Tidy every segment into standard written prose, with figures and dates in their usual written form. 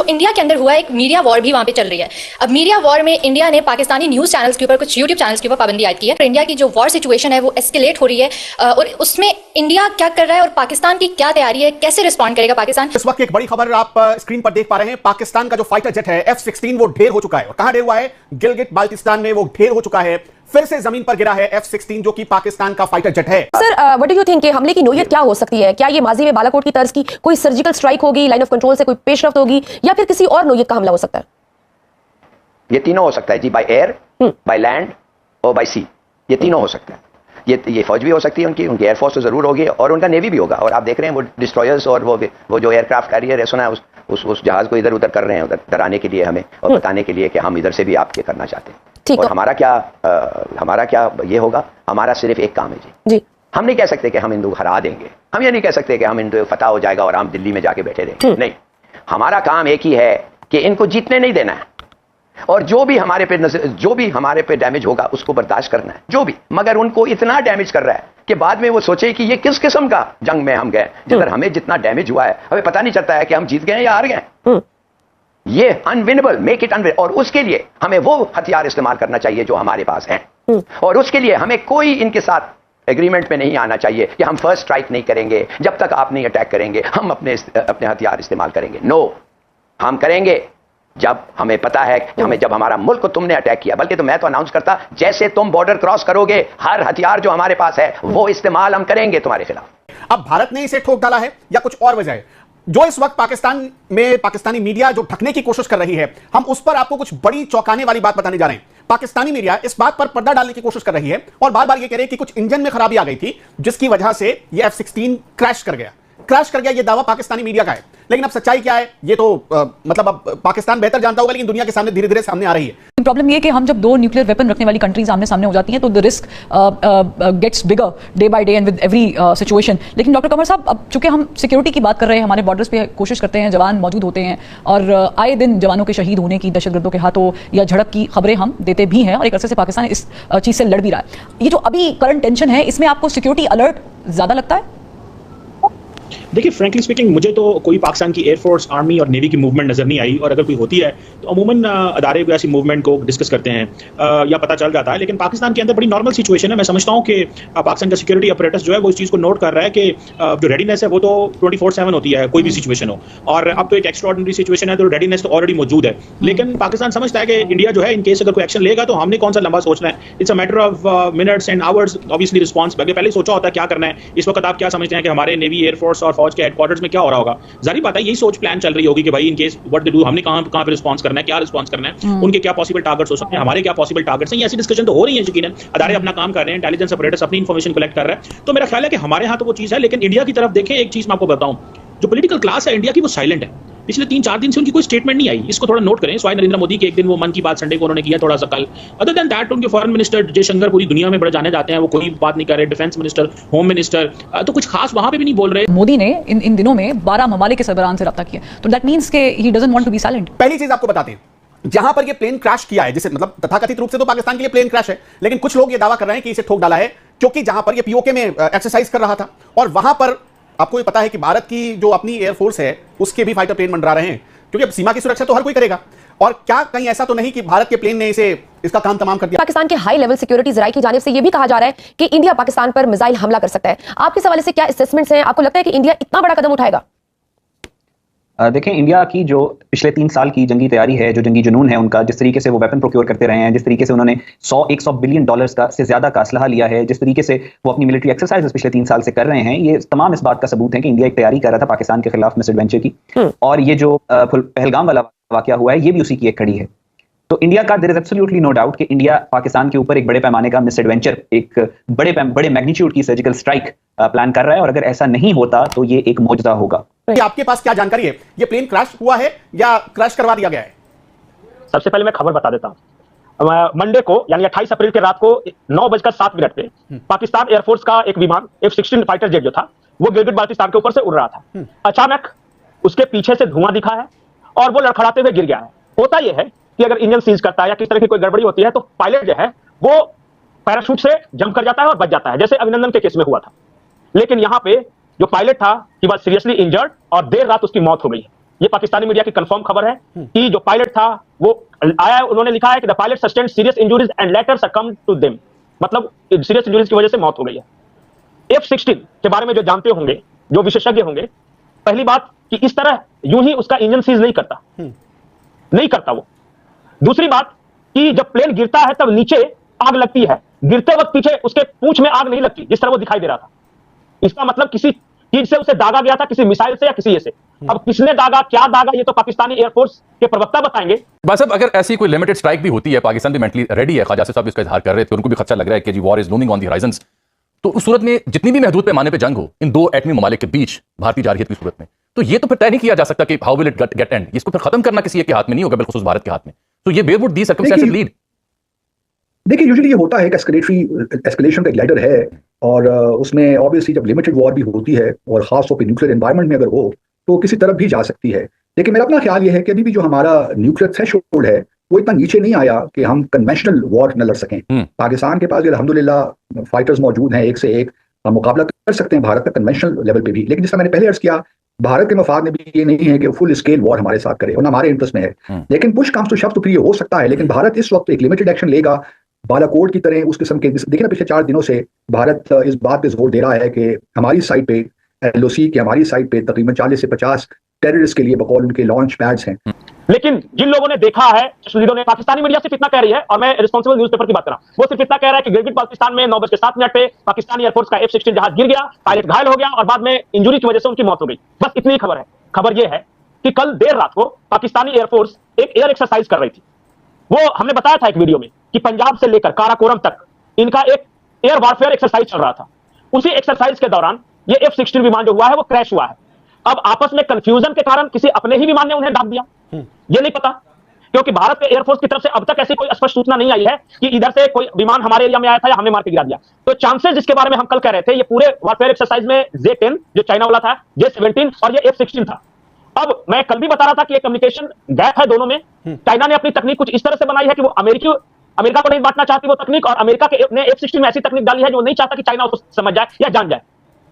India के अंदर हुआ एक मीडिया वॉर भी वहां पे चल रही है। अब मीडिया वॉर में इंडिया ने पाकिस्तानी न्यूज चैनल्स के ऊपर, कुछ यूट्यूब चैनल्स के ऊपर पाबंदी आयद की है। इंडिया की जो वॉर सिचुएशन है वो एस्केलेट हो रही है और उसमें इंडिया क्या कर रहा है और पाकिस्तान की क्या तैयारी है, कैसे रिस्पॉन्ड करेगा पाकिस्तान। इस वक्त एक बड़ी खबर आप स्क्रीन पर देख पा रहे हैं। पाकिस्तान का जो फाइटर जेट है F-16 वो ढेर हो चुका है। और कहां ढेर हुआ है? गिलगित बाल्टिस्तान में वो ढेर हो चुका है। फिर से जमीन पर गिरा है F-16 जो कि पाकिस्तान का फाइटर जेट है। Sir, what do you think, हमले की नोयत क्या हो सकती है? क्या ये माजी में बालाकोट की तर्ज की कोई सर्जिकल स्ट्राइक होगी, लाइन ऑफ कंट्रोल से कोई पेशरफ्त होगी, या फिर किसी और नोयत का हमला हो सकता है? ये तीनों हो सकता है जी, बाय एयर, बाय लैंड और बाय सी। ये तीनों हो सकता है। ये फौज भी हो सकती है, उनकी एयरफोर्स तो जरूर होगी और उनका नेवी भी होगा। और आप देख रहे हैं वो डिस्ट्रॉयर्स और वो जो एयरक्राफ्ट कैरियर है, सुना है उस जहाज को इधर उधर कर रहे हैं, उधर डराने के लिए हमें और बताने के लिए कि हम इधर से भी आपके करना चाहते हैं। और हमारा क्या ये होगा, हमारा सिर्फ एक काम है जी। हम नहीं कह सकते कि हम हिंदू हरा देंगे, हम ये नहीं कह सकते कि हम हिंदू फतह हो जाएगा और हम दिल्ली में जाके बैठे रहेंगे। नहीं, हमारा काम एक ही है कि इनको जीतने नहीं देना है और जो भी हमारे पे डैमेज होगा उसको बर्दाश्त करना है, जो भी। मगर उनको इतना डैमेज कर रहा है कि बाद में वो सोचे कि ये किस किस्म का जंग में हम गए, जिधर हमें जितना डैमेज हुआ है हमें पता नहीं चलता है कि हम जीत गए या हार गए। ये अनविनेबल, मेक इट अनविनेबल। और उसके लिए हमें वो हथियार इस्तेमाल करना चाहिए जो हमारे पास है। और उसके लिए हमें कोई इनके साथ एग्रीमेंट में नहीं आना चाहिए कि हम फर्स्ट स्ट्राइक नहीं करेंगे, जब तक आप नहीं अटैक करेंगे हम अपने हथियार इस्तेमाल करेंगे। नो, हम करेंगे जब हमें पता है कि जब हमारा मुल्क को तुमने अटैक किया। बल्कि तो मैं तो अनाउंस करता, जैसे तुम बॉर्डर क्रॉस करोगे हर हथियार जो हमारे पास है वो इस्तेमाल हम करेंगे तुम्हारे खिलाफ। अब भारत ने इसे ठोक डाला है या कुछ और वजह है जो इस वक्त पाकिस्तान में पाकिस्तानी मीडिया जो ढकने की कोशिश कर रही है? हम उस पर आपको कुछ बड़ी चौंकाने वाली बात बताने जा रहे हैं। पाकिस्तानी मीडिया इस बात पर पर्दा डालने की कोशिश कर रही है और बार बार ये कह रहे हैं कि कुछ इंजन में खराबी आ गई थी जिसकी वजह से ये F-16 क्रैश कर गया। ये दावा पाकिस्तानी मीडिया का है, लेकिन अब सच्चाई क्या है ये तो मतलब अब पाकिस्तान बेहतर जानता होगा, लेकिन दुनिया के सामने धीरे धीरे सामने आ रही है। प्रॉब्लम ये कि हम जब दो न्यूक्लियर वेपन रखने वाली कंट्रीज आमने सामने हो जाती हैं तो the risk gets bigger day by day and with every situation. लेकिन डॉक्टर कमर साहब, अब चूंकि हम सिक्योरिटी की बात कर रहे हैं, हमारे बॉर्डर्स पे कोशिश करते हैं, जवान मौजूद होते हैं और आए दिन जवानों के शहीद होने की, दहशतगर्दों के हाथों या झड़प की खबरें हम देते भी हैं और एक अरसे से पाकिस्तान इस चीज से लड़ भी रहा है। ये जो अभी करंट टेंशन है, इसमें आपको सिक्योरिटी अलर्ट ज्यादा लगता है? देखिए, फ्रैंकली स्पीकिंग, मुझे तो कोई पाकिस्तान की एयरफोर्स, आर्मी और नेवी की मूवमेंट नजर नहीं आई। और अगर कोई होती है तो अमूमन अदारे को ऐसी मूवमेंट को डिस्कस करते हैं या पता चल जाता है। लेकिन पाकिस्तान के अंदर बड़ी नॉर्मल सिचुएशन है। मैं समझता हूँ कि पाकिस्तान का सिक्योरिटी अपरेटस जो है वो इस चीज़ को नोट कर रहा है कि जो रेडीनेस है वो तो 24/7 होती है, कोई भी सिचुएशन हो। और अब तो एक एक्स्ट्राऑर्डिनरी सिचुएशन है तो रेडीनेस तो ऑलरेडी मौजूद है। लेकिन पाकिस्तान समझता है कि इंडिया जो है इन केस अगर कोई एक्शन लेगा तो हमने कौन सा लंबा सोचना है। It's a matter of minutes and hours obviously response. पहले ही सोचा होता है क्या करना है। इस वक्त आप क्या समझते हैं कि हमारे नेवी, एयरफोर्स और फौज के हेडक्वार्टर्स में क्या हो रहा होगा? जारी बात है यही सोच प्लान चल रही होगी कि भाई in case what they do, हमने कहां पे रिस्पांस करना है, क्या रिस्पांस करना है, उनके क्या पॉसिबल टारगेट्स हो सकते हैं, हमारे क्या पॉसिबल टारगेट्स हैं। ऐसी डिस्कशन तो हो रही है यकीनन। अदारे अपना काम कर रहे हैं, इंटेलिजेंस ऑपरेटर्स अपनी इंफॉर्मेशन कलेक्ट कर रहे हैं। तो मेरा ख्याल है कि हमारे यहाँ तो वो चीज है। लेकिन इंडिया की तरफ देखें, एक चीज मैं आपको बताऊं, जो पॉलिटिकल क्लास है इंडिया की वो साइलेंट है। पिछले 3-4 दिन से उनकी कोई स्टेटमेंट नहीं आई। इसको थोड़ा नोट करें। स्वाय नरेंद्र मोदी के एक दिन वो मन की बात संडे को उन्होंने किया थोड़ा सा कल। अदर देन दैट उनके फॉरेन मिनिस्टर जयशंकर पूरी दुनिया में बड़े जाने जाते हैं, वो कोई बात नहीं कर रहे। डिफेंस मिनिस्टर, होम मिनिस्टर तो कुछ खास वहां पे भी नहीं बोल रहे। मोदी ने इन दिनों में 12 ममालिक के सरबराहान से रब्ता किया, तो दैट मींस कि he doesn't want to be silent. पहली चीज आपको बताते हैं, जहां पर ये प्लेन क्रैश किया है, जिसे मतलब तथाकथित रूप से तो पाकिस्तान के लिए प्लेन क्रैश है, लेकिन कुछ लोग ये दावा कर रहे हैं कि इसे ठोक डाला है क्योंकि जहां पर ये पीओके में एक्सरसाइज कर रहा था और वहां पर आपको ये पता है कि भारत की जो अपनी एयरफोर्स है उसके भी फाइटर प्लेन मंडरा रहे हैं, क्योंकि अब सीमा की सुरक्षा तो हर कोई करेगा। और क्या कहीं ऐसा तो नहीं कि भारत के प्लेन ने इसका काम तमाम कर दिया? पाकिस्तान के हाई लेवल सिक्योरिटी जराई की जानिब से यह भी कहा जा रहा है कि इंडिया पाकिस्तान पर मिसाइल हमला कर सकता है। आपके सवाल से क्या असेसमेंट्स हैं? आपको लगता है कि इंडिया इतना बड़ा कदम उठाएगा? देखें, इंडिया की जो पिछले 3 साल की जंगी तैयारी है, जो जंगी जुनून है उनका, जिस तरीके से वो वेपन प्रोक्योर करते रहे हैं, जिस तरीके से उन्होंने 100 बिलियन डॉलर्स का से ज्यादा का असलहा लिया है, जिस तरीके से वो अपनी मिलिट्री एक्सरसाइज पिछले 3 साल से कर रहे हैं, ये तमाम इस बात का सबूत है कि इंडिया एक तैयारी कर रहा था पाकिस्तान के खिलाफ मिस एडवेंचर की। और ये जो पहलगाम वाला वाकया हुआ है ये भी उसी की एक कड़ी है। तो इंडिया का there is absolutely no doubt कि इंडिया पाकिस्तान के ऊपर एक बड़े पैमाने का मिस एडवेंचर, एक बड़े मैग्नीट्यूड की सर्जिकल स्ट्राइक प्लान कर रहा है। और अगर ऐसा नहीं होता तो ये एक मौजज़ा होगा। आपके पास क्या जानकारी है? ये प्लेन क्रैश हुआ है या क्रैश करवा दिया गया है? सबसे पहले मैं खबर बता देता हूं। मंडे को यानी 28 अप्रैल के रात को 9:07 पे पाकिस्तान एयरफोर्स का एक विमान F-16 फाइटर जेट जो था वो गिलगित बाल्टिस्तान के ऊपर से उड़ रहा था। अचानक उसके पीछे से धुआं दिखा है और वो लड़खड़ाते हुए गिर गया है। होता यह है कि अगर इंजन सीज करता है या किस तरह की कोई गड़बड़ी होती है तो पायलट जो है वो पैराशूट से जंप कर जाता है और बच जाता है, जैसे अभिनंदन के केस में हुआ था। लेकिन यहाँ पे जो पायलट था ही वाज सीरियसली इंजर्ड और देर रात उसकी मौत हो गई है। ये पाकिस्तानी मीडिया की कंफर्म खबर है कि जो पायलट था वो आया, उन्होंने लिखा है कि the pilot sustained serious injuries and later succumbed to them, मतलब सीरियस इंजरीज की वजह से मौत हो गई है। F-16 के बारे में जो जानते होंगे, जो विशेषज्ञ होंगे, पहली बात कि इस तरह यूं ही उसका इंजन सीज नहीं करता, नहीं करता वो। दूसरी बात कि जब प्लेन गिरता है तब नीचे आग लगती है, गिरते वक्त पीछे उसके पूंछ में आग नहीं लगती जिस तरह वो दिखाई दे रहा था। इसका मतलब किसी चीज से उसे दागा गया था, किसी मिसाइल से या किसी ये से। अब किसने दागा, क्या दागा, ये तो पाकिस्तानी एयरफोर्स के प्रवक्ता बताएंगे। बस अब अगर ऐसी कोई लिमिटेड स्ट्राइक भी होती है, पाकिस्तान भी मेंटली रेडी है, ख्वाजा साहब इसका इजहार कर रहे थे, उनको भी खदशा लग रहा है कि जी war is looming on the horizons, तो उस सूरत में जितनी भी महदूद पैमाने पे जंग हो इन दो एटमी ममालिक के बीच भारतीय जारहियत की सूरत में, तो ये तो फिर तय नहीं किया जा सकता कि how will it get and, इसको फिर खत्म करना किसी एक के हाथ में नहीं होगा, बिलखुसूस भारत के हाथ में। तो ये where would the circumstances lead? देखिए यूजुअली ये होता है कि एस्केलेशन का एक लैडर है, और उसमें ऑब्वियसली जब लिमिटेड वॉर भी होती है और खास तौर पे न्यूक्लियर एनवायरनमेंट में अगर हो तो किसी तरफ भी जा सकती है। लेकिन मेरा अपना ख्याल ये है कि अभी भी जो हमारा न्यूक्लियर थ्रेशोल्ड है वो इतना नीचे नहीं आया कि हम कन्वेंशनल वॉर न लड़ सकें। पाकिस्तान के पास अल्हम्दुलिल्लाह फाइटर्स मौजूद हैं, एक से एक हम मुकाबला कर सकते हैं भारत का कन्वेंशनल लेवल पे भी। लेकिन जिस तरह मैंने पहले अर्ज किया, भारत के मफाद में भी ये नहीं है कि फुल स्केल वॉर हमारे साथ करे, और ना हमारे इंटरेस्ट में है। लेकिन पुश कम्स टू शव तो फिर ये हो सकता है, लेकिन भारत इस वक्त एक लिमिटेड एक्शन लेगा बालाकोट की तरह, उस किस्म के। देखिए ना, पिछले 4 दिनों से भारत इस बात पे जोर दे रहा है कि हमारी साइड पे LOC की हमारी साइड पे तकरीबन 40 से 50 टेररिस्ट के लिए बकौल उनके लॉन्च पैड्स हैं। लेकिन जिन लोगों ने देखा है, ने पाकिस्तानी मीडिया सिर्फ इतना कह रही है, और मैं रिस्पॉन्सिबल न्यूज़पेपर की बात कर रहा हूं, वो सिर्फ इतना कह रहा है कि गिलगित बाल्टिस्तान में 9:07 पे पाकिस्तानी एयरफोर्स का F-16 जहाज गिर गया, पायलट घायल हो गया और बाद में इंजरी की वजह से उनकी मौत हो गई। बस इतनी ही खबर है। खबर यह है कि कल देर रात को पाकिस्तानी एयरफोर्स एक एयर एक्सरसाइज कर रही थी। वो हमने बताया था एक वीडियो में कि पंजाब से लेकर काराकोरम तक इनका एक एयर वारफेयर एक्सरसाइज चल रहा था। उसी एक्सरसाइज के दौरान ये F-16 विमान जो हुआ है वो क्रैश हुआ है। अब आपस में कंफ्यूजन के कारण किसी अपने ही विमान ने उन्हें दाब दिया, ये नहीं पता, क्योंकि भारत के एयरफोर्स की तरफ से अब तक ऐसी कोई स्पष्ट सूचना नहीं आई है कि इधर से कोई विमान हमारे एरिया में आया था या हमने मार के गिरा दिया। तो चांसेस जिसके बारे में हम कल कह रहे थे, ये पूरे वारफेयर एक्सरसाइज में J-10 जो चाइना वाला था, J-17 और ये F-16 था। अब मैं कल भी बता रहा था कि ये कम्युनिकेशन गैप है दोनों में। चाइना ने अपनी तकनीक कुछ इस तरह से बनाई है कि वो अमेरिका को नहीं बांटना चाहती वो तकनीक, और अमेरिका ने F-16 में ऐसी तकनीक डाली है जो नहीं चाहता कि चाइना उसको समझ जाए या जान जाए।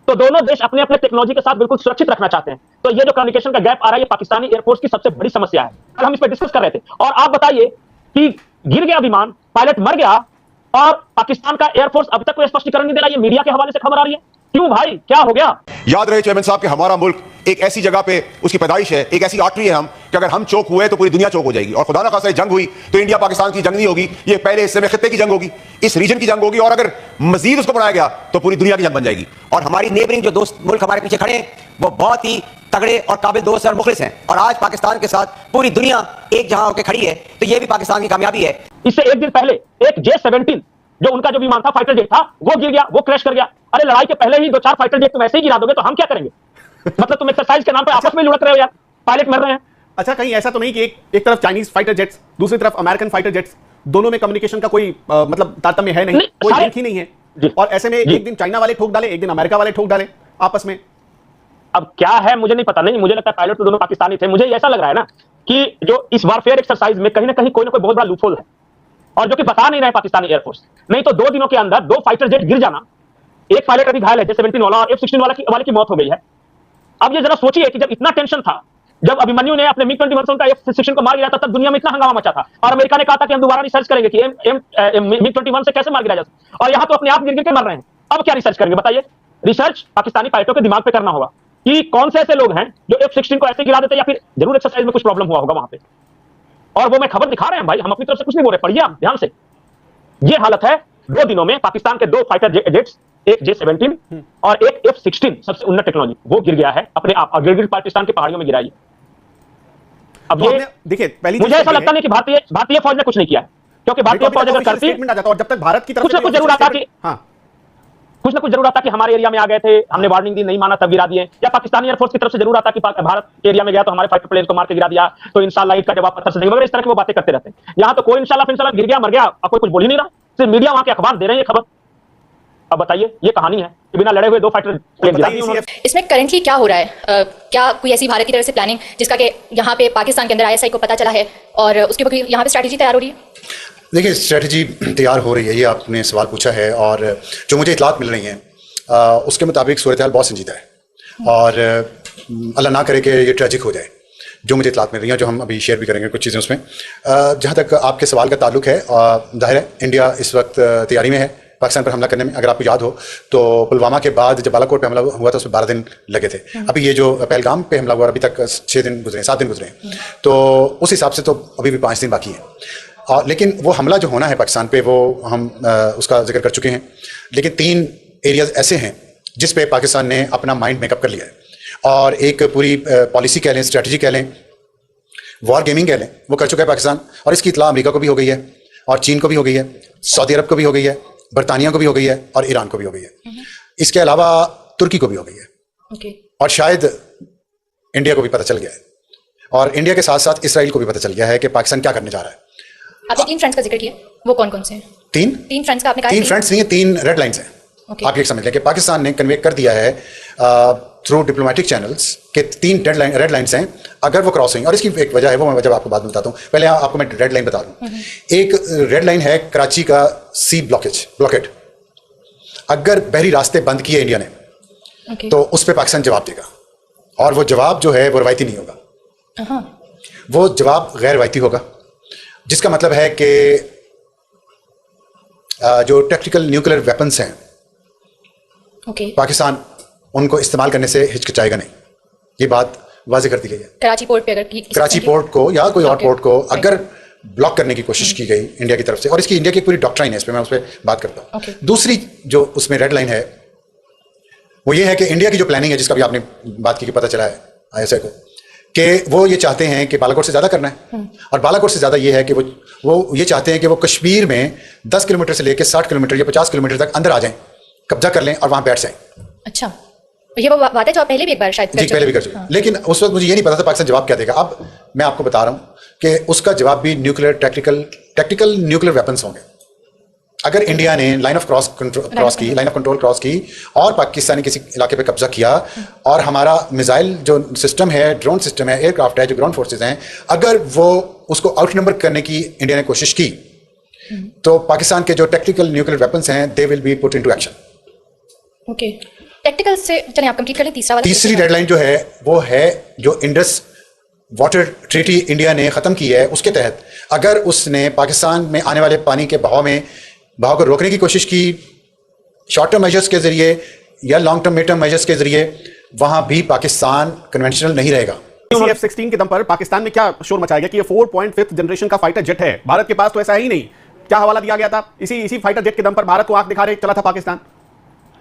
तो दोनों देश अपने अपने टेक्नोलॉजी के साथ बिल्कुल सुरक्षित रखना चाहते हैं। तो ये जो कम्युनिकेशन का गैप आ रहा है, ये पाकिस्तानी एयरफोर्स की सबसे बड़ी समस्या है। कल हम इस पर डिस्कस कर रहे थे, और आप बताइए कि गिर गया विमान, पायलट मर गया, और पाकिस्तान का एयरफोर्स अब तक कोई स्पष्टीकरण नहीं दे रहा। ये मीडिया के हवाले से खबर आ रही है। क्यों भाई, क्या हो गया? याद रहे चेयरमैन साहब कि हमारा मुल्क एक ऐसी जगह पे उसकी पैदाइश है, एक ऐसी आर्टरी है हम, कि अगर हम चौक हुए तो पूरी दुनिया चौक हो जाएगी। और खुदा ना खासा जंग हुई तो इंडिया पाकिस्तान की जंग नहीं होगी, ये पहले हिस्से में खित्ते की जंग होगी, इस रीजन की जंग होगी, और अगर मजीद उसको बढ़ाया गया तो पूरी दुनिया की जंग बन जाएगी। और हमारी नेबरिंग जो दोस्त मुल्क हमारे पीछे खड़े हैं वो बहुत ही तगड़े और काबिल दोस्त और मुखलिस हैं, और आज पाकिस्तान के साथ पूरी दुनिया एक जहां होकर खड़ी है, तो ये भी पाकिस्तान की कामयाबी है। इससे एक दिन पहले एक J-17 जो उनका जो विमान था, फाइटर जेट था, वो गिर गया, वो क्रैश कर गया। अरे लड़ाई के पहले ही 2-4 फाइटर जेट तुम ऐसे ही गिरा दोगे तो हम क्या करेंगे? मतलब तुम एक्सरसाइज के नाम पे आपस में लुढ़क रहे हो यार, पायलट मर रहे हैं। अच्छा, कहीं ऐसा तो नहीं कि एक तरफ चाइनीज फाइटर जेट्स, दूसरी तरफ अमेरिकन फाइटर जेट्स, दोनों में कम्युनिकेशन का कोई मतलब तारतम्य है नहीं, कोई लिंक ही नहीं है, और ऐसे में एक दिन चाइना वाले ठोक डाले, एक दिन अमेरिका वाले ठोक डाले आपस में? अब क्या है मुझे नहीं पता, नहीं मुझे लगता है पायलट तो दोनों पाकिस्तानी थे। मुझे ऐसा लग रहा है ना कि जो इस वारफेयर एक्सरसाइज में कहीं ना कहीं कोई ना कोई बहुत बड़ा लूपहोल है, और जो कि बता नहीं रहे पाकिस्तानी एयरफोर्स। नहीं तो 2 दिनों के अंदर 2 फाइटर जेट गिर जाना, एक पायलट अभी घायल है J-17 वाला, और F-16 वाले की मौत हो गई है। अब ये जरा सोचिए कि जब इतना टेंशन था, जब अभिमन्यु ने अपने MiG-21 से उनका F-16 को मार गिरा था, तब दुनिया में इतना हंगामा मचा था, और अमेरिका ने कहा था कि हम दोबारा रिसर्च करेंगे कि MiG-21 से कैसे मार गिरा जा सकता, और यहां तो अपने आप गिर के मर रहे हैं। अब क्या रिसर्च करेंगे बताइए? रिसर्च पाकिस्तानी पायलटों के दिमाग पे करना होगा कि कौन से ऐसे लोग हैं जो F-16 को ऐसे गिरा देते, या फिर जरूर एक्सरसाइज में कुछ प्रॉब्लम हुआ होगा वहां पे। और वो मैं खबर दिखा रहे हैं भाई, हम अपनी तरफ से कुछ नहीं बोल रहे, पढ़िए आप ध्यान से। ये हालत है 2 दिनों में पाकिस्तान के 2 फाइटर जेट्स, एक J-17 और एक F-16 सबसे उन्नत टेक्नोलॉजी, वो गिर गया है अपने आप, गिलगित बाल्टिस्तान की पहाड़ियों में गिरा है। अब तो ये देखिए, पहली मुझे ऐसा लगता नहीं कि भारतीय फौज ने कुछ नहीं किया है, क्योंकि भारतीय फौज अगर करती, और जब तक भारत की तरफ कुछ ना कुछ जरूर आता कि कुछ ना कुछ जरूर आता कि हमारे एरिया में आ गए थे, हमने वार्निंग दी, नहीं माना तब गिरा दिए, या पाकिस्तानी एयरफोर्स की तरफ से जरूर आता कि भारत के एरिया में गया तो हमारे फाइटर प्लेन को मार के गिरा दिया, तो इंशाल्लाह ईद का जवाब पत्थर से देंगे, मगर इस तरह की वो बातें करते रहते हैं। यहाँ तो कोई इंशाल्लाह गिर गया, मर गया, अब कोई कुछ बोल ही नहीं रहा, सिर्फ मीडिया वहां के अखबार दे रहे हैं खबर। अब बताइए, ये कहानी है कि बिना लड़े हुए 2 फाइटर प्लेन गिरा दिए। इसमें करंटली क्या हो रहा है? क्या कोई ऐसी भारत की तरफ से प्लानिंग जिसका कि यहाँ पे पाकिस्तान के अंदर ISI को पता चला है और उसके ऊपर यहाँ पे स्ट्रैटेजी तैयार हो रही है? देखिए, स्ट्रैटेजी तैयार हो रही है, ये आपने सवाल पूछा है, और जो मुझे इतलात मिल रही हैं उसके मुताबिक सूरत हाल बहुत संजीदा है, और अल्लाह ना करे कि ये ट्रेजिक हो जाए। जो मुझे इतलात मिल रही है, जो हम अभी शेयर भी करेंगे कुछ चीज़ें उसमें। जहाँ तक आपके सवाल का ताल्लुक है, जाहिर है इंडिया इस वक्त तैयारी में है पाकिस्तान पर हमला करने में। अगर आपको याद हो तो पुलवामा के बाद जब बालाकोट पे हमला हुआ था उसमें 12 दिन लगे थे। अभी ये जो पहलगाम पे हमला हुआ अभी तक 6 दिन गुजरे, 7 दिन गुजरे, तो उस हिसाब से तो अभी भी 5 दिन बाकी है। लेकिन वो हमला जो होना है पाकिस्तान पे वो हम उसका जिक्र कर चुके हैं। लेकिन 3 एरियाज ऐसे हैं जिस पे पाकिस्तान ने अपना माइंड मेकअप कर लिया है, और एक पूरी पॉलिसी कह लें, स्ट्रेटजी कह लें, वॉर गेमिंग कह लें, वो कर चुका है पाकिस्तान। और इसकी इतला अमेरिका को भी हो गई है, और चीन को भी हो गई है, सऊदी अरब को भी हो गई है, बरतानिया को भी हो गई है, और ईरान को भी हो गई है। इसके अलावा तुर्की को भी हो गई है, और शायद इंडिया को भी पता चल गया है, और इंडिया के साथ साथ इसराइल को भी पता चल गया है कि पाकिस्तान क्या करने जा रहा है। आपने 3 फ्रंट्स का जिक्र किया, वो कौन कौन से हैं? 3 फ्रंट्स का आपने कहा? 3 फ्रंट्स नहीं है, 3 रेड लाइन्स हैं। आप ये समझ लें कि पाकिस्तान ने कन्वे कर दिया है थ्रू डिप्लोमेटिक चैनल्स के 3 रेड लाइन्स हैं। अगर वो क्रॉस हुई, और इसकी एक वजह है, वो मैं जब आपको बाद में बताता हूँ, पहले आपको मैं रेड लाइन बता दूँ। एक रेड लाइन है कराची का सी ब्लॉकेट। अगर बहरी रास्ते बंद किए इंडिया ने तो उस पर पाकिस्तान जवाब देगा, और वो जवाब जो है वो रवायती नहीं होगा, वो जवाब गैर रवायती होगा। जिसका मतलब है कि जो टैक्टिकल न्यूक्लियर वेपन्स हैं, पाकिस्तान उनको इस्तेमाल करने से हिचकिचाएगा नहीं। ये बात वाज़ेह कर दी गई है। कराची पोर्ट पे अगर कराची पोर्ट को या कोई और पोर्ट को अगर ब्लॉक करने की कोशिश की गई इंडिया की तरफ से, और इसकी इंडिया की पूरी डॉक्ट्राइन है, इस पर मैं उस पर बात करता हूँ। दूसरी जो उसमें रेड लाइन है वो ये है कि इंडिया की जो प्लानिंग है, जिसका भी आपने बात की कि पता चला है ISI को, कि वो ये चाहते हैं कि बालाकोट से ज़्यादा करना है, और बालाकोट से ज़्यादा ये है कि वो ये चाहते हैं कि वो कश्मीर में 10 किलोमीटर से लेकर 60 किलोमीटर या 50 किलोमीटर तक अंदर आ जाएं, कब्जा कर लें और वहाँ बैठ जाएं। अच्छा, ये वो बात है जो आप पहले भी एक बार शायद कर पहले भी कर चुके। लेकिन उस वक्त मुझे ये नहीं पता था पाकिस्तान जवाब क्या देगा। अब मैं आपको बता रहा हूँ कि उसका जवाब भी टैक्टिकल न्यूक्लियर वेपन्स होंगे। अगर इंडिया ने लाइन ऑफ कंट्रोल क्रॉस की और पाकिस्तानी किसी इलाके पे कब्जा किया, और हमारा मिसाइल जो सिस्टम है, ड्रोन सिस्टम है, एयरक्राफ्ट है, जो ग्राउंड फोर्सेज हैं, अगर वो उसको आउट नंबर करने की इंडिया ने कोशिश की, तो पाकिस्तान के जो टैक्टिकल न्यूक्लियर वेपन्स हैं they will be put into action. Okay, technical से चलिए आप कंप्लीट कर लें। तीसरी रेड लाइन जो है वो है जो इंडस वाटर ट्रीटी इंडिया ने खत्म की है, उसके तहत अगर उसने पाकिस्तान में आने वाले पानी के बहाव को रोकने की कोशिश की, शॉर्ट टर्म मेजर्स के जरिए या long term mid term measures के जरिए, वहां भी पाकिस्तान कन्वेंशनल नहीं रहेगा। F-16 के दम पर पाकिस्तान में क्या शोर मचाएगा कि ये 4.5th जनरेशन का फाइटर जेट है। भारत के पास तो ऐसा है ही नहीं। क्या हवाला दिया गया था? इसी फाइटर जेट के दम पर भारत को आंख दिखा रहे चला था पाकिस्तान।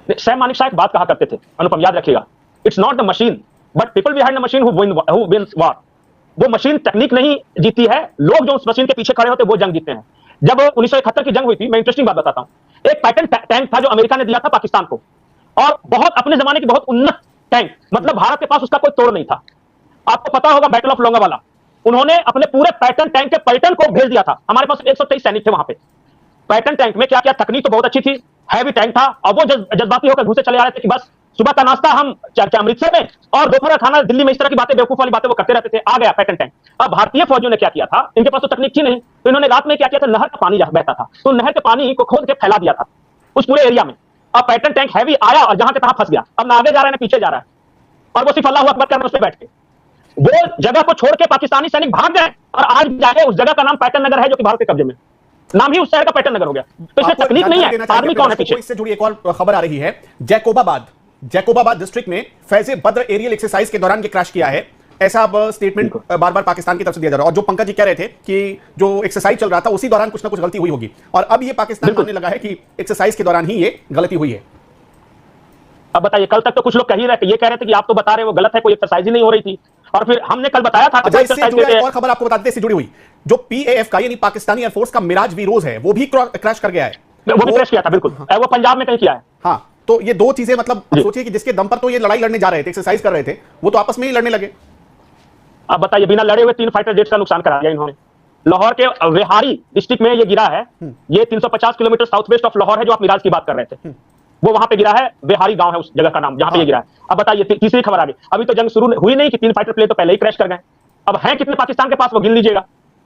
सैम मानिक शाह एक बात कहा करते थे, अनुपम याद रखिएगा, it's not the machine but people behind the machine who wins war. वो मशीन तकनीक नहीं जीती है, लोग जो उस मशीन के पीछे खड़े होते वो जंग जीतते हैं। जब 1971 की जंग हुई थी, मैं इंटरेस्टिंग बात बताता हूं, एक पैटर्न टैंक था जो अमेरिका ने दिया था पाकिस्तान को, और बहुत अपने जमाने की बहुत उन्नत टैंक, मतलब भारत के पास उसका कोई तोड़ नहीं था। आपको पता होगा बैटल ऑफ लोंगेवाला, उन्होंने अपने पूरे पैटर्न टैंक के पैटर्न को भेज दिया था। हमारे पास 123 सैनिक थे वहां पे। पैटर्न टैंक में क्या क्या तकनीक तो बहुत अच्छी थी, हैवी टैंक था, और वो जज्बाती होकर घुसे चले आ रहे थे कि बस सुबह का नाश्ता हम अमृतसर में और दोपहर का खाना दिल्ली में, इस तरह की बातें, बेवकूफ वाली बातें वो करते रहते थे। आ गया पैटर्न टैंक। अब भारतीय फौजियों ने क्या किया था, इनके पास तो तकनीक थी नहीं, तो इन्होंने रात में क्या किया था, नहर का पानी बहता था, तो नहर के पानी को खोद के फैला दिया था उस पूरे एरिया में। अब पैटर्न टैंक हैवी आया और जहां के तहां फंस गया, अब ना आगे जा रहा है ना पीछे जा रहा है, और वो सिर्फ अल्लाह अकबर कर रहे हैं उस पर बैठ के। वो जगह को छोड़ के पाकिस्तानी सैनिक भाग गए, और आज जाके उस जगह का नाम पैटर्न नगर है, जो कि भारत के कब्जे में, नाम ही उस शहर का पैटर्न नगर हो गया। तो इसमें तकनीक नहीं है, आदमी कौन है पीछे। इससे जुड़ी एक और खबर आ रही है, जैकोबाबाद डिस्ट्रिक्ट में फैज़े बद्र एरियल एक्सरसाइज के दौरान ये क्रैश किया है, ऐसा अब स्टेटमेंट बार बार पाकिस्तान की तरफ से दिया जा रहा है। और जो पंकज जी कह रहे थे कि जो एक्सरसाइज चल रहा था उसी दौरान कुछ ना कुछ गलती हुई होगी, और अब ये पाकिस्तान मानने लगा है कि एक्सरसाइज के दौरान ही ये गलती हुई है। अब बताइए, कल तक तो कुछ लोग कह ही रहे थे, ये कह रहे थे कि आप तो बता रहे हो वो गलत है, कोई एक्सरसाइज ही नहीं हो रही थी, और फिर हमने कल बताया था कि और खबर आपको बताते इससे जुड़ी हुई, जो PAF का यानी पाकिस्तानी एयरफोर्स का मिराज वीरोज है, वो भी क्रैश कर गया है। वो भी क्रैश किया था, बिल्कुल। वो पंजाब में कहीं किया है। हाँ, तो ये दो चीजें, मतलब सोचिए कि जिसके दम पर तो ये लड़ाई लड़ने जा रहे थे, एक्सरसाइज कर रहे थे, वो तो आपस में ही लड़ने लगे। अब बताइए, बिना लड़े हुए 3 फाइटर जेट्स का नुकसान करा दिया इन्होंने। लाहौर के वेहारी डिस्ट्रिक्ट में ये गिरा है, ये 350 kilometre south west of Lahore है, जो आप मिराज की बात कर रहे थे, वो वहां पे गिरा है। वेहारी गांव है उस जगह का नाम, जहां पे ये गिरा है। अब बताइए, तीसरी खबर आ गई, अभी तो जंग शुरू हुई नहीं कि 3 फाइटर प्लेन तो पहले ही क्रैश कर गए। अब हैं कितने पाकिस्तान के पास, वो गिन लीजिएगा।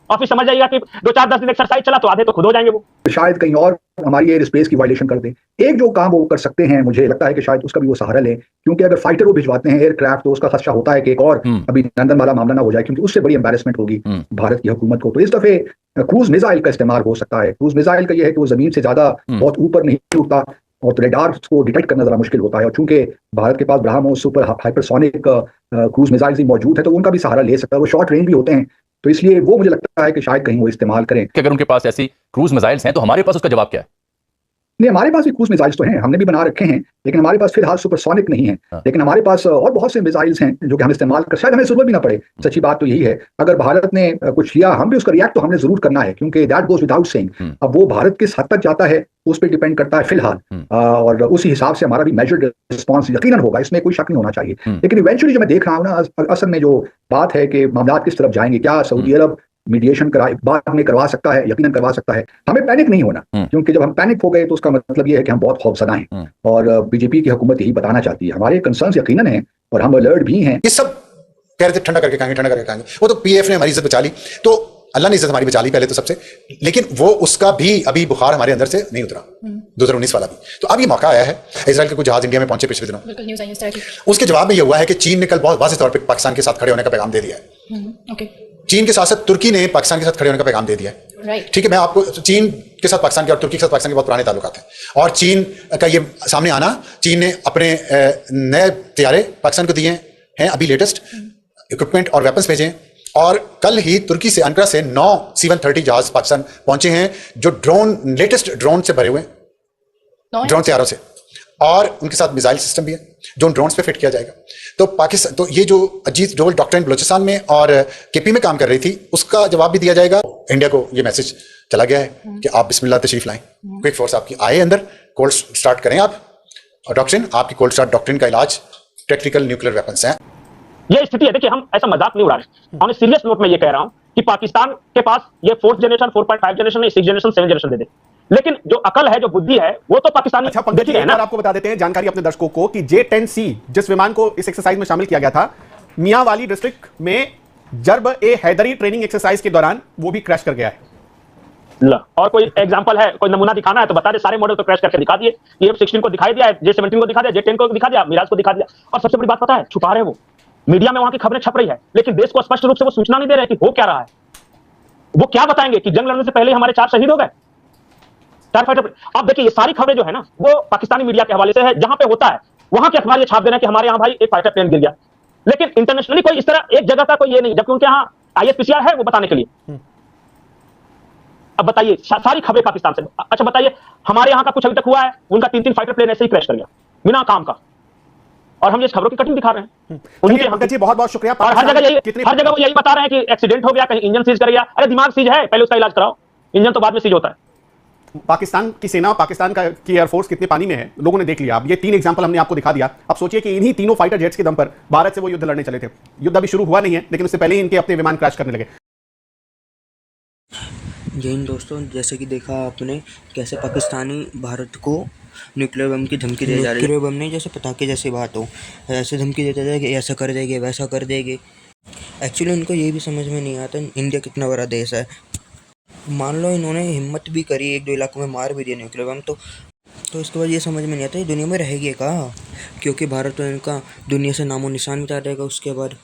और फिर समझ जाइएगा कि 2-4-10 दिन एक्सरसाइज चला तो आधे तो खुद हो जाएंगे वो। शायद कहीं और हमारी एयर स्पेस की वायलेशन कर दें। एक जो काम वो कर सकते हैं, मुझे लगता है कि शायद उसका भी वो सहारा लें, क्योंकि अगर फाइटर वो भिजवाते हैं एयरक्राफ्ट तो उसका खदशा होता है कि एक और अभी लंदन वाला मामला ना हो जाए, क्योंकि उससे बड़ी एम्बेरसमेंट होगी भारत की हुकूमत को। तो इस दफे क्रूज मिसाइल का इस्तेमाल हो सकता है। क्रूज मिसाइल का यह है कि वो जमीन से ज्यादा बहुत ऊपर नहीं उठता और तो रेडार को डिटेक्ट करना जरा मुश्किल होता है, और चूंकि भारत के पास BrahMos super hypersonic cruise missile भी मौजूद है तो उनका भी सहारा ले सकता है। वो शॉर्ट रेंज भी होते हैं, तो इसलिए वो मुझे लगता है कि शायद कहीं वो इस्तेमाल करें। कि अगर उनके पास ऐसी क्रूज मिसाइल्स हैं तो हमारे पास उसका जवाब क्या है? नहीं, हमारे पास भी क्रूज मिसाइल्स तो हैं, हमने भी बना रखे हैं, लेकिन हमारे पास फिलहाल सुपरसोनिक नहीं है। लेकिन हमारे पास और बहुत से मिसाइल्स हैं जो कि हम इस्तेमाल कर, शायद हमें जरूरत भी ना पड़े। सच्ची बात तो यही है, अगर भारत ने कुछ किया हम भी उसका रिएक्ट तो हमने जरूर करना है, क्योंकि दैट गोज विदाउट सेइंग। अब वो भारत किस हद तक जाता है उस पर डिपेंड करता है फिलहाल, और उसी हिसाब से हमारा भी मेजर्ड रिस्पॉन्स यकीनन होगा, इसमें कोई शक नहीं होना चाहिए। लेकिन इवेंचुअली जो मैं देख रहा हूँ ना, असल में जो बात है कि मामला किस तरफ जाएंगे, क्या सऊदी अरब मीडिएशन बाद में करवा सकता है, यकीनन करवा सकता है। हमें पैनिक नहीं होना, क्योंकि जब हम पैनिक हो गए तो उसका मतलब ये है कि हम बहुत खौफजदा हैं, और बीजेपी की हुकूमत यही बताना चाहती है। हमारे कंसर्न्स यकीनन हैं और हम अलर्ट भी हैं। ये सब कह रहे थे ठंडा करके खाएंगे, ठंडा करके खाएंगे। वो तो पीएफ ने हमारी इज्जत बचा ली, तो अल्लाह ने इज्जत हमारी बचा ली पहले तो सबसे, लेकिन वो उसका भी अभी बुखार हमारे अंदर से नहीं उतरा, 2019 वाला भी। तो अब ये मौका आया है, इजराइल के कुछ जहाज इंडिया में पहुंचे पिछले दिनों, उसके जवाब में ये हुआ है कि चीन ने कल बहुत वाज़ेह तौर पर पाकिस्तान के साथ खड़े होने का पैगाम दे दिया है। चीन के साथ साथ तुर्की ने पाकिस्तान के साथ खड़े होने का पैगाम दे दिया है। ठीक है, मैं आपको चीन के साथ पाकिस्तान के और तुर्की के साथ पाकिस्तान के बहुत पुराने ताल्लुकात हैं, और चीन का ये सामने आना, चीन ने अपने नए तैयारे पाकिस्तान को दिए हैं, अभी लेटेस्ट इक्विपमेंट और वेपन्स भेजे हैं, और कल ही तुर्की से अंकारा से 9 C-130 जहाज पाकिस्तान पहुंचे हैं, जो लेटेस्ट ड्रोन से भरे हुए हैं, ड्रोन तैयारों से, और उनके साथ मिसाइल सिस्टम भी है जो उन ड्रोन्स पे फिट किया जाएगा। तो पाकिस्तान, तो ये जो अजीत डोवल डॉक्ट्रिन बलूचिस्तान में और केपी में काम कर रही थी, उसका जवाब भी दिया जाएगा। इंडिया को ये मैसेज चला गया है कि आप बिस्मिल्लाह तशरीफ लाएं, क्विक फोर्स आपकी आए अंदर, कोल्ड स्टार्ट करें आप, और डॉक्ट्रिन आपकी कोल्ड स्टार्ट डॉक्ट्रिन का इलाज टैक्टिकल न्यूक्लियर वेपन्स हैं। ये स्थिति है। देखिए, हम ऐसा मजाक नहीं उड़ा रहे, हम सीरियस नोट में ये कह रहा हूं कि पाकिस्तान के पास ये 4th generation, 4.5 generation, 6 generation, 7 generation दे दे, लेकिन जो अकल है, जो बुद्धि है, वो तो पाकिस्तानी। अच्छा पंकज जी, आपको बता देते हैं जानकारी अपने दर्शकों को कि J-10C जिस विमान को इस एक्सरसाइज में शामिल किया गया था, मियांवाली डिस्ट्रिक्ट में जर्ब ए हैदरी ट्रेनिंग एक्सरसाइज के दौरान वो भी क्रैश कर गया है। और कोई एग्जांपल है, कोई नमूना दिखाना है तो बता दे। सारे मॉडल तो क्रैश करके दिखा दिए, F-16 को दिखाई दिया, J-17 को दिखा दिया, J-10 को दिखा दिया, मिराज को दिखा दिया। और सबसे बड़ी बात पता है, छुपा रहे वो, मीडिया में वहां की खबरें छप रही है, लेकिन देश को स्पष्ट रूप से वो सूचना नहीं दे रहे कि हो क्या रहा है। वो क्या बताएंगे कि जंग लड़ने से पहले हमारे 4 शहीद हो गए स्टार फाइटर। अब देखिए, ये सारी खबरें जो है ना, वो पाकिस्तानी मीडिया के हवाले से है, जहां पे होता है वहां के अखबार ये छाप दे रहे हैं कि हमारे यहाँ भाई एक फाइटर प्लेन गिर गया, लेकिन इंटरनेशनली कोई इस तरह एक जगह का कोई ये नहीं, जबकि उनके यहाँ ISPCR है वो बताने के लिए। अब बताइए, सारी खबरें पाकिस्तान से। अच्छा बताइए, हमारे यहाँ का कुछ अभी तक हुआ है? उनका 3-3 फाइटर प्लेन ऐसे ही क्रैश कर गया बिना काम का, और हम ये खबरों की कटिंग दिखा रहे हैं। पंकज जी बहुत बहुत शुक्रिया। और हर जगह वो यही बता रहे हैं कि एक्सीडेंट हो गया, कहीं इंजन सीज कर गया। अरे दिमाग सीज है, पहले उसका इलाज कराओ, इंजन तो बाद में सीज होता है। पाकिस्तान की सेना और पाकिस्तान की एयरफोर्स कितने पानी में है, लोगों ने देख लिया। अब ये 3 एग्जांपल हमने आपको दिखा दिया। अब सोचिए कि इन्हीं तीनों फाइटर जेट्स के दम पर भारत से वो युद्ध लड़ने चले थे। युद्ध अभी शुरू हुआ नहीं है, लेकिन उससे पहले ही इनके अपने विमान क्रैश करने लगे। जय हिंद दोस्तों, जैसे कि देखा आपने कैसे पाकिस्तानी भारत को न्यूक्लियर बम की धमकी दे जा रही है। न्यूक्लियर बम नहीं, जैसे पटाखे जैसी बात हो, ऐसे धमकी देते जाए कि ऐसा कर देंगे, वैसा कर देंगे। एक्चुअली उनको ये भी समझ में नहीं आता इंडिया कितना बड़ा देश है। मान लो इन्होंने हिम्मत भी करी, 1-2 इलाकों में मार भी दिया न्यूक्लियर बम, तो इसके बाद ये समझ में नहीं आता ये दुनिया में रहेगी कहाँ, क्योंकि भारत तो इनका दुनिया से नामो निशान मिटा देगा उसके बाद।